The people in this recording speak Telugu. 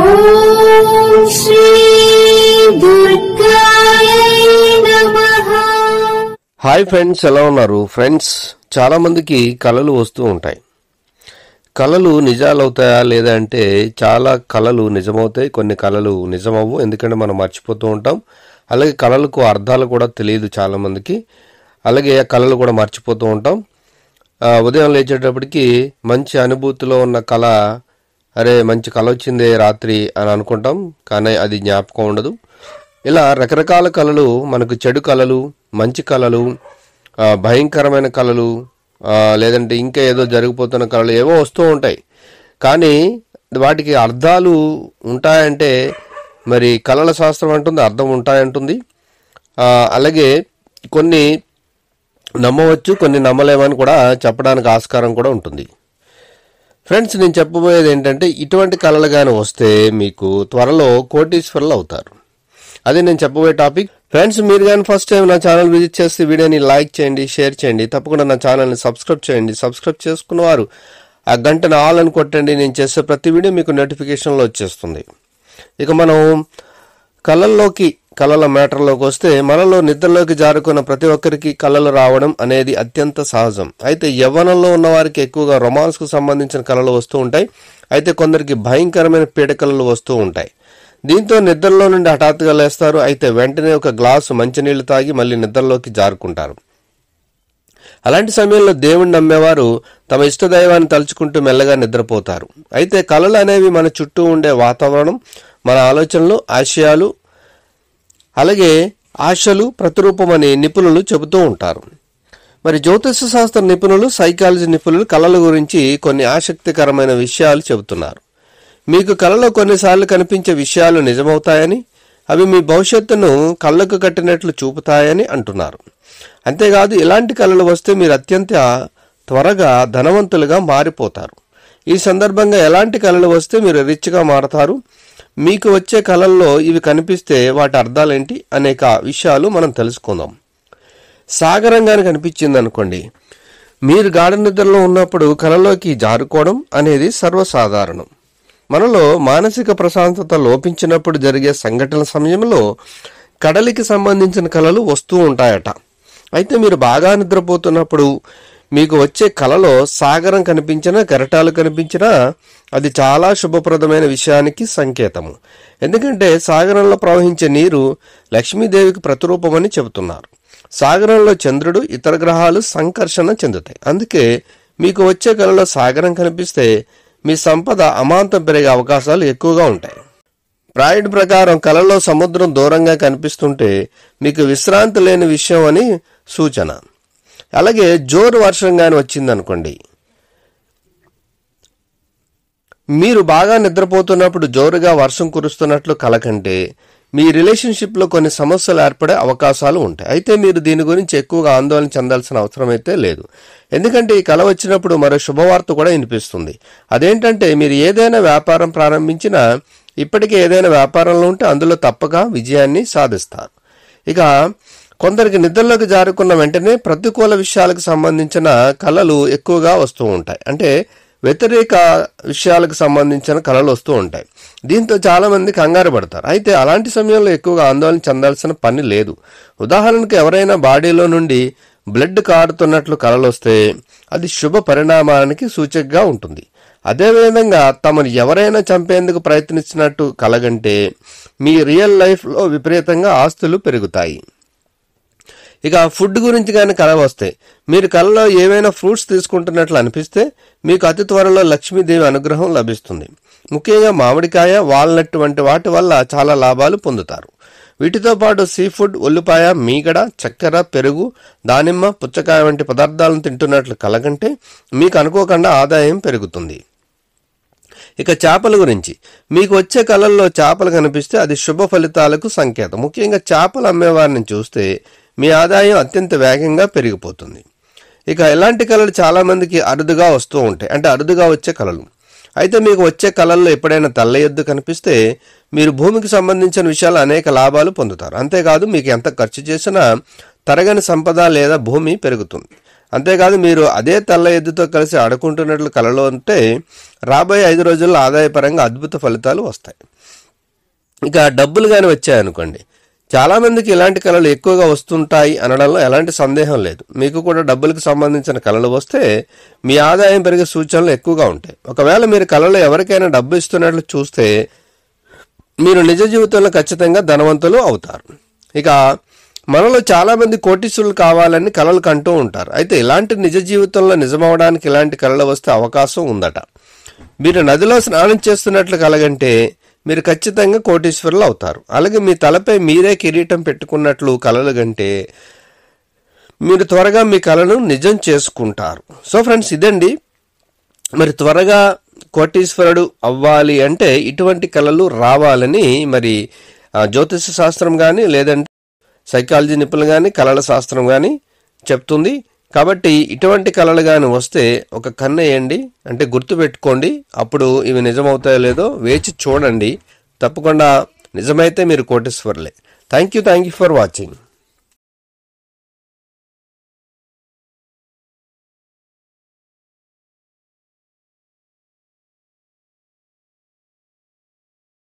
ఓం శ్రీ దుర్గాయ నమః. హాయ్ ఫ్రెండ్స్, ఎలా ఉన్నారు? ఫ్రెండ్స్, చాలా మందికి కళలు వస్తూ ఉంటాయి. కళలు నిజాలవుతాయా లేదా అంటే చాలా కళలు నిజమవుతాయి, కొన్ని కళలు నిజమవ్వు. ఎందుకంటే మనం మర్చిపోతూ ఉంటాం. అలాగే కళలకు అర్థాలు కూడా తెలియదు చాలా మందికి. అలాగే కళలు కూడా మర్చిపోతూ ఉంటాం. ఉదయం లేచేటప్పటికి మంచి అనుభూతిలో ఉన్న కళ, అరే మంచి కళ వచ్చిందే రాత్రి అని అనుకుంటాం, కానీ అది జ్ఞాపకం ఉండదు. ఇలా రకరకాల కళలు, మనకు చెడు కళలు, మంచి కళలు, భయంకరమైన కళలు, లేదంటే ఇంకా ఏదో జరిగిపోతున్న కళలు ఏవో వస్తూ ఉంటాయి. కానీ వాటికి అర్థాలు ఉంటాయంటే మరి కళల శాస్త్రం అంటుంది అర్థం ఉంటాయంటుంది. అలాగే కొన్ని నమ్మవచ్చు, కొన్ని నమ్మలేమని కూడా చెప్పడానికి ఆస్కారం కూడా ఉంటుంది. ఫ్రెండ్స్, నేను చెప్పబోయేది ఏంటంటే ఇటువంటి కళలు కానీ వస్తే మీకు త్వరలో కోటీశ్వరులు అవుతారు. అదే నేను చెప్పబోయే టాపిక్. ఫ్రెండ్స్, మీరు కానీ ఫస్ట్ టైం నా ఛానల్ విజిట్ చేస్తే వీడియోని లైక్ చేయండి, షేర్ చేయండి, తప్పకుండా నా ఛానల్ని సబ్స్క్రైబ్ చేయండి. సబ్స్క్రైబ్ చేసుకున్నవారు ఆ గంటను ఆల్ అని కొట్టండి. నేను చేసే ప్రతి వీడియో మీకు నోటిఫికేషన్లో వచ్చేస్తుంది. ఇక మనం కళల మ్యాటర్లోకి వస్తే, మనలో నిద్రలోకి జారుకున్న ప్రతి ఒక్కరికి కళలు రావడం అనేది అత్యంత సహజం. అయితే యవ్వనంలో ఉన్న వారికి ఎక్కువగా రొమాన్స్కు సంబంధించిన కళలు వస్తూ ఉంటాయి. అయితే కొందరికి భయంకరమైన పీడకలలు వస్తూ ఉంటాయి. దీంతో నిద్రలో నుండి హఠాత్తుగా లేస్తారు. అయితే వెంటనే ఒక గ్లాసు మంచినీళ్లు తాగి మళ్ళీ నిద్రలోకి జారుకుంటారు. అలాంటి సమయంలో దేవుణ్ణి నమ్మేవారు తమ ఇష్టదైవాన్ని తలుచుకుంటూ మెల్లగా నిద్రపోతారు. అయితే కళలు అనేవి మన చుట్టూ ఉండే వాతావరణం, మన ఆలోచనలు, ఆశలు ప్రతిరూపమని నిపుణులు చెబుతూ ఉంటారు. మరి జ్యోతిష శాస్త్ర నిపుణులు, సైకాలజీ నిపుణులు కళల గురించి కొన్ని ఆసక్తికరమైన విషయాలు చెబుతున్నారు. మీకు కళలో కొన్నిసార్లు కనిపించే విషయాలు నిజమవుతాయని, అవి మీ భవిష్యత్తును కళ్ళకు కట్టినట్లు చూపుతాయని అంటున్నారు. అంతేకాదు, ఇలాంటి కళలు వస్తే మీరు అత్యంత త్వరగా ధనవంతులుగా మారిపోతారు. ఈ సందర్భంగా ఎలాంటి కళలు వస్తే మీరు రిచ్గా మారతారు, మీకు వచ్చే కళల్లో ఇవి కనిపిస్తే వాటి అర్థాలేంటి అనేక విషయాలు మనం తెలుసుకుందాం. సాగరంగానే కనిపించింది అనుకోండి, మీరు గాఢ నిద్రలో ఉన్నప్పుడు కళలోకి జారుకోవడం అనేది సర్వసాధారణం. మనలో మానసిక ప్రశాంతత లోపించినప్పుడు జరిగే సంఘటనల సమయంలో కడలికి సంబంధించిన కళలు వస్తూ ఉంటాయట. అయితే మీరు బాగా నిద్రపోతున్నప్పుడు మీకు వచ్చే కళలో సాగరం కనిపించినా, కెరటాలు కనిపించినా అది చాలా శుభప్రదమైన విషయానికి సంకేతము. ఎందుకంటే సాగరంలో ప్రవహించే నీరు లక్ష్మీదేవికి ప్రతిరూపమని చెబుతున్నారు. సాగరంలో చంద్రుడు, ఇతర గ్రహాలు సంకర్షణ చెందుతాయి. అందుకే మీకు వచ్చే కళలో సాగరం కనిపిస్తే మీ సంపద అమాంతం పెరిగే అవకాశాలు ఎక్కువగా ఉంటాయి. ఫ్రాయిడ్ ప్రకారం కళలో సముద్రం దూరంగా కనిపిస్తుంటే మీకు విశ్రాంతి లేని విషయం అని సూచన. అలాగే జోరు వర్షం కానీ వచ్చిందనుకోండి, మీరు బాగా నిద్రపోతున్నప్పుడు జోరుగా వర్షం కురుస్తున్నట్లు కల కంటే మీ రిలేషన్షిప్లో కొన్ని సమస్యలు ఏర్పడే అవకాశాలు ఉంటాయి. అయితే మీరు దీని గురించి ఎక్కువగా ఆందోళన చెందాల్సిన అవసరం అయితే లేదు. ఎందుకంటే ఈ కళ వచ్చినప్పుడు మరో శుభవార్త కూడా వినిపిస్తుంది. అదేంటంటే, మీరు ఏదైనా వ్యాపారం ప్రారంభించినా, ఇప్పటికే ఏదైనా వ్యాపారంలో ఉంటే అందులో తప్పక విజయాన్ని సాధిస్తారు. ఇక కొందరికి నిద్రలోకి జారుకున్న వెంటనే ప్రతికూల విషయాలకు సంబంధించిన కళలు ఎక్కువగా వస్తూ ఉంటాయి. అంటే వ్యతిరేక విషయాలకు సంబంధించిన కళలు వస్తూ ఉంటాయి. దీంతో చాలా మంది కంగారు పడతారు. అయితే అలాంటి సమయంలో ఎక్కువగా ఆందోళన చెందాల్సిన పని లేదు. ఉదాహరణకు, ఎవరైనా బాడీలో నుండి బ్లడ్ కారుతున్నట్లు కళలు వస్తే అది శుభ పరిణామానికి సూచికగా ఉంటుంది. అదేవిధంగా తమను ఎవరైనా చంపేందుకు ప్రయత్నిస్తున్నట్టు కలగంటే మీ రియల్ లైఫ్లో విపరీతంగా ఆస్తులు పెరుగుతాయి. ఇక ఫుడ్ గురించి కానీ కళ వస్తే, మీరు కళలో ఏవైనా ఫ్రూట్స్ తీసుకుంటున్నట్లు అనిపిస్తే మీకు అతి త్వరలో లక్ష్మీదేవి అనుగ్రహం లభిస్తుంది. ముఖ్యంగా మామిడికాయ, వాల్నట్ వంటి వాటి వల్ల చాలా లాభాలు పొందుతారు. వీటితో పాటు సీ ఫుడ్, ఉల్లిపాయ, మీగడ, చక్కెర, పెరుగు, దానిమ్మ, పుచ్చకాయ వంటి పదార్థాలను తింటున్నట్లు కలగంటే మీకు అనుకోకుండా ఆదాయం పెరుగుతుంది. ఇక చేపల గురించి, మీకు వచ్చే కళల్లో చేపలు కనిపిస్తే అది శుభ ఫలితాలకు సంకేతం. ముఖ్యంగా చేపలు అమ్మేవారిని చూస్తే మీ ఆదాయం అత్యంత వేగంగా పెరిగిపోతుంది. ఇక ఇలాంటి కళలు చాలా మందికి అరుదుగా వస్తూ ఉంటాయి, అంటే అరుదుగా వచ్చే కళలు. అయితే మీకు వచ్చే కళల్లో ఎప్పుడైనా తెల్ల ఎద్దు కనిపిస్తే మీరు భూమికి సంబంధించిన విషయాలు అనేక లాభాలు పొందుతారు. అంతేకాదు, మీకు ఎంత ఖర్చు చేసినా తరగని సంపద లేదా భూమి పెరుగుతుంది. అంతేకాదు మీరు అదే తెల్ల ఎద్దుతో కలిసి ఆడుకుంటున్నట్లు కలలో ఉంటే రాబోయే 5 రోజుల్లో ఆదాయపరంగా అద్భుత ఫలితాలు వస్తాయి. ఇక డబ్బులు కానీ వచ్చాయనుకోండి, చాలామందికి ఇలాంటి కళలు ఎక్కువగా వస్తుంటాయి అనడంలో ఎలాంటి సందేహం లేదు. మీకు కూడా డబ్బులకు సంబంధించిన కళలు వస్తే మీ ఆదాయం పెరిగే సూచనలు ఎక్కువగా ఉంటాయి. ఒకవేళ మీరు కళలో ఎవరికైనా డబ్బు ఇస్తున్నట్లు చూస్తే మీరు నిజ జీవితంలో ఖచ్చితంగా ధనవంతులు అవుతారు. ఇక మనలో చాలామంది కోటీశ్వరులు కావాలని కళలు కంటూ ఉంటారు. అయితే ఇలాంటి నిజ జీవితంలో నిజమవడానికి ఇలాంటి కళలు వస్తే అవకాశం ఉందట. మీరు నదిలో స్నానం చేస్తున్నట్లు కలగంటే మీరు ఖచ్చితంగా కోటీశ్వరులు అవుతారు. అలాగే మీ తలపై మీరే కిరీటం పెట్టుకున్నట్లు కలలు గంటే మీరు త్వరగా మీ కళను నిజం చేసుకుంటారు. సో ఫ్రెండ్స్, ఇదండి. మరి త్వరగా కోటీశ్వరుడు అవ్వాలి అంటే ఇటువంటి కళలు రావాలని మరి జ్యోతిష శాస్త్రం కానీ లేదంటే సైకాలజీ నిపుణులు కానీ కళల శాస్త్రం కానీ చెప్తుంది. కాబట్టి ఇటువంటి కళలు కానీ వస్తే ఒక కన్నేయండి, అంటే గుర్తుపెట్టుకోండి. అప్పుడు ఇవి నిజమవుతాయో లేదో వేచి చూడండి. తప్పకుండా నిజమైతే మీరు కోటీశ్వరులే. Thank you for watching.